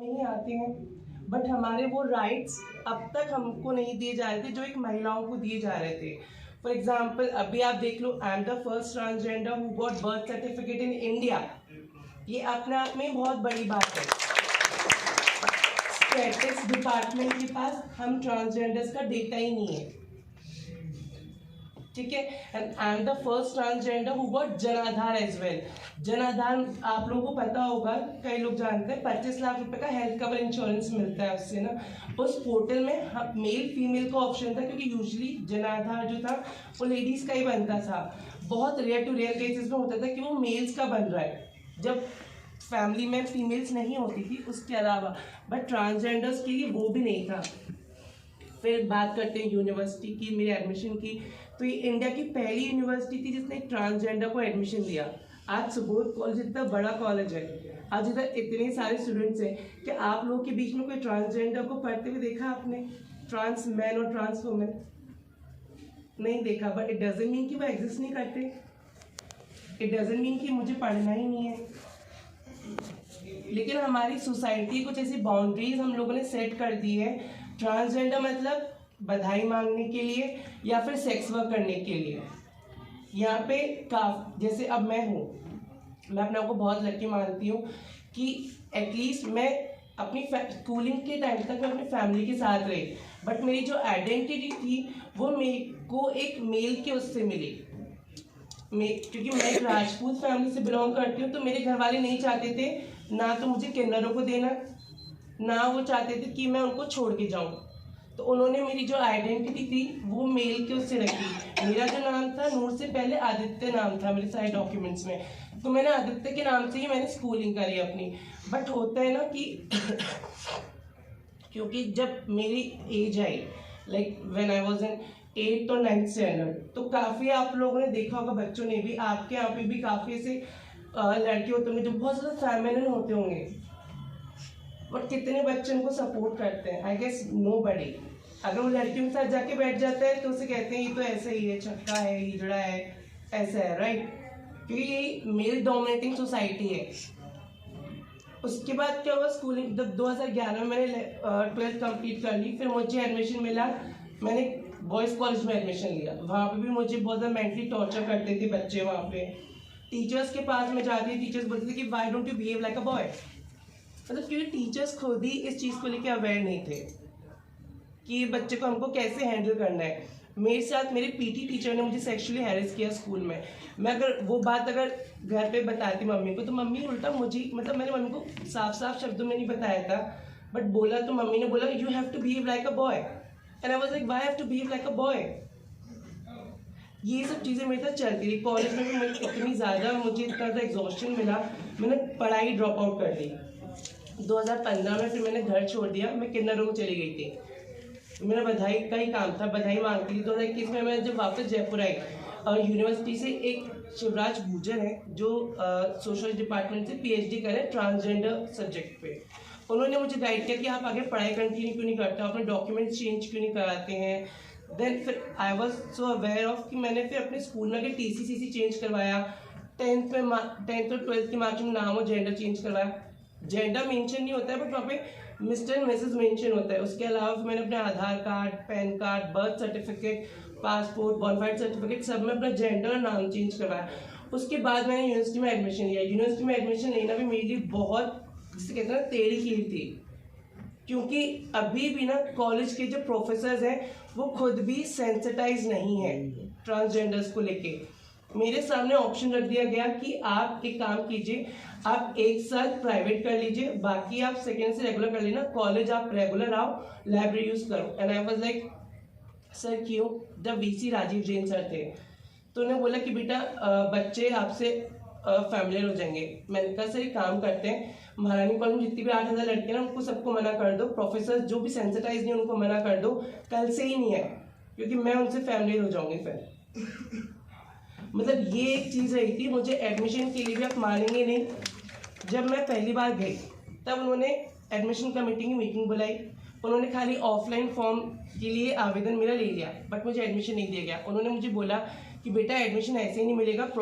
नहीं आते हैं, बट हमारे वो राइट्स अब तक हमको नहीं दिए जा रहे थे जो एक महिलाओं को दिए जा रहे थे। फॉर एग्जाम्पल अभी आप देख लो, I am the first transgender who got birth certificate in India. ये अपने आप में बहुत बड़ी बात है। स्टैटिस्टिक्स डिपार्टमेंट के पास हम ट्रांसजेंडर्स का डेटा ही नहीं है, ठीक है। And I am the first transgender who got Jan Aadhaar as well. Jan Aadhaar आप लोगों को पता होगा, कई लोग जानते हैं, 25 लाख रुपए का हेल्थ कवर इंश्योरेंस मिलता है उससे ना। उस पोर्टल में मेल फीमेल का ऑप्शन था, क्योंकि यूजुअली जन आधार जो था वो लेडीज का ही बनता था। बहुत रेयर टू रेयर केसेस में होता था कि वो मेल्स का बन रहा है, जब फैमिली में फीमेल्स नहीं होती थी उसके अलावा। बट ट्रांसजेंडर्स के लिए वो भी नहीं था। फिर बात करते हैं यूनिवर्सिटी की, मेरे एडमिशन की। तो ये इंडिया की पहली यूनिवर्सिटी थी जिसने ट्रांसजेंडर को एडमिशन दिया। आज सुबोध कॉलेज इतना बड़ा कॉलेज है, आज इधर इतने सारे स्टूडेंट्स हैं कि आप लोगों के बीच में कोई ट्रांसजेंडर को पढ़ते हुए देखा आपने? ट्रांस मैन और ट्रांस वुमेन नहीं देखा, बट इट डजंट मीन कि वो एग्जिस्ट नहीं करते। इट डजंट मीन कि मुझे पढ़ना ही नहीं है। लेकिन हमारी सोसाइटी कुछ ऐसी बाउंड्रीज हम लोगों ने सेट कर दी है। ट्रांसजेंडर मतलब बधाई मांगने के लिए या फिर सेक्स वर्क करने के लिए। यहाँ पे जैसे अब मैं हूँ, मैं अपने आप को बहुत लकी मानती हूँ कि एटलीस्ट मैं अपनी स्कूलिंग के टाइम तक मैं अपनी फैमिली के साथ रही, बट मेरी जो आइडेंटिटी थी वो मेरे को एक मेल के उससे मिली। क्योंकि मैं एक राजपूत फैमिली से बिलोंग करती हूँ, तो मेरे घर वाले नहीं चाहते थे ना तो मुझे किन्नरों को देना, ना वो चाहते थे कि मैं उनको छोड़ के जाऊँ। तो उन्होंने मेरी जो आइडेंटिटी थी वो मेल के उससे रखी। मेरा जो नाम था, नूर से पहले आदित्य नाम था मेरे सारे डॉक्यूमेंट्स में, तो मैंने आदित्य के नाम से ही मैंने स्कूलिंग करी अपनी। बट होता है ना कि क्योंकि जब मेरी एज आई, like when I was in 8th और 9th स्टैंडर्ड, तो काफ़ी आप लोगों ने देखा होगा, बच्चों ने भी, आपके यहाँ पे भी काफ़ी ऐसे लड़के होते होंगे जो बहुत ज़्यादा फेमिनिन होते होंगे, बट कितने बच्चे उनको सपोर्ट करते हैं? I guess nobody. अगर वो लड़कियों के साथ जाके बैठ जाता है तो उसे कहते हैं ये तो ऐसा ही है, छक्का है, हिजड़ा है, ऐसा है, राइट? क्योंकि ये मेल डोमिनेटिंग सोसाइटी है। उसके बाद क्या हुआ, स्कूलिंग जब 2011 में मैंने 12th कंप्लीट कर ली, फिर मुझे एडमिशन मिला, मैंने बॉयज़ कॉलेज में एडमिशन लिया। वहाँ पे भी मुझे बहुत ज़्यादा मेंटली टॉर्चर करते थे बच्चे। वहाँ पे टीचर्स के पास में जाती, टीचर्स बोलते थे कि why don't you behave like a boy. मतलब क्योंकि टीचर्स खुद ही इस चीज़ को लेकर अवेयर नहीं थे कि बच्चे को हमको कैसे हैंडल करना है। मेरे साथ मेरे पीटी टीचर ने मुझे सेक्सुअली हैरेस किया स्कूल में। मैं अगर वो बात अगर घर पे बताती मम्मी को, तो मम्मी उल्टा मुझे, मतलब मैंने मम्मी को साफ साफ शब्दों में नहीं बताया था, बट बोला तो मम्मी ने बोला you have to behave like a boy, and I was like why have to behave like a boy. ये सब चीज़ें मेरे साथ चलती रही। कॉलेज में भी मुझे इतनी ज़्यादा मुझे इतना ज़्यादा एग्जॉस्शन मिला, मैंने पढ़ाई ड्रॉप आउट कर दी। 2015 में फिर मैंने घर छोड़ दिया, मैं किन्नरों में चली गई थी। मेरा बधाई का ही काम था, बधाई मांगती थी। 2021 में मैं जब वापस जयपुर आई, यूनिवर्सिटी से एक शिवराज गुजर है जो सोशल डिपार्टमेंट से पीएचडी करे ट्रांसजेंडर सब्जेक्ट पे। उन्होंने मुझे गाइड किया कि आप आगे पढ़ाई कंटिन्यू क्यों नहीं करते, अपने डॉक्यूमेंट्स चेंज क्यों नहीं कराते हैं। देन फिर I was so aware of कि मैंने फिर अपने स्कूल में आगे TCCC चेंज करवाया। 10th और 12th के मार्क्स में नाम और जेंडर चेंज करवाया। जेंडर मेंशन नहीं होता है, बट वहाँ पे मिस्टर एंड मिसेस मेंशन होता है। उसके अलावा मैंने अपने Aadhaar card, PAN card, birth certificate, passport, bonafide certificate, सब में अपना जेंडर और नाम चेंज करवाया। उसके बाद मैंने यूनिवर्सिटी में एडमिशन लिया। यूनिवर्सिटी में एडमिशन लेना भी मेरे लिए बहुत, जिसे कहते हैं ना, टेढ़ी खीर थी, क्योंकि अभी भी ना कॉलेज के जो प्रोफेसर्स हैं वो खुद भी सेंसिटाइज नहीं है ट्रांसजेंडर्स को लेके। मेरे सामने ऑप्शन रख दिया गया कि आप एक काम कीजिए, आप एक साल प्राइवेट कर लीजिए, बाकी आप सेकेंड से रेगुलर कर लेना, कॉलेज आप रेगुलर आओ, लाइब्रेरी यूज करो। And I was like sir क्यों? जब VC राजीव जैन सर थे तो उन्होंने बोला कि बेटा बच्चे आपसे फैमिलियर हो जाएंगे। मैंने कहा सर एक काम करते हैं, महारानी कॉलेज में जितनी भी 8000 लड़के ना उनको सबको मना कर दो, प्रोफेसर जो भी सेंसिटाइज नहीं उनको मना कर दो, कल से ही नहीं है, क्योंकि मैं उनसे फैमिलियर हो जाऊंगी फिर। मतलब ये एक चीज़ रही थी। मुझे एडमिशन के लिए भी आप मानेंगे नहीं, जब मैं पहली बार गई तब उन्होंने एडमिशन कमेटी की मीटिंग बुलाई। उन्होंने खाली ऑफलाइन फॉर्म के लिए आवेदन मेरा ले लिया, बट मुझे एडमिशन नहीं दिया गया। उन्होंने मुझे बोला कि बेटा एडमिशन ऐसे ही नहीं मिलेगा,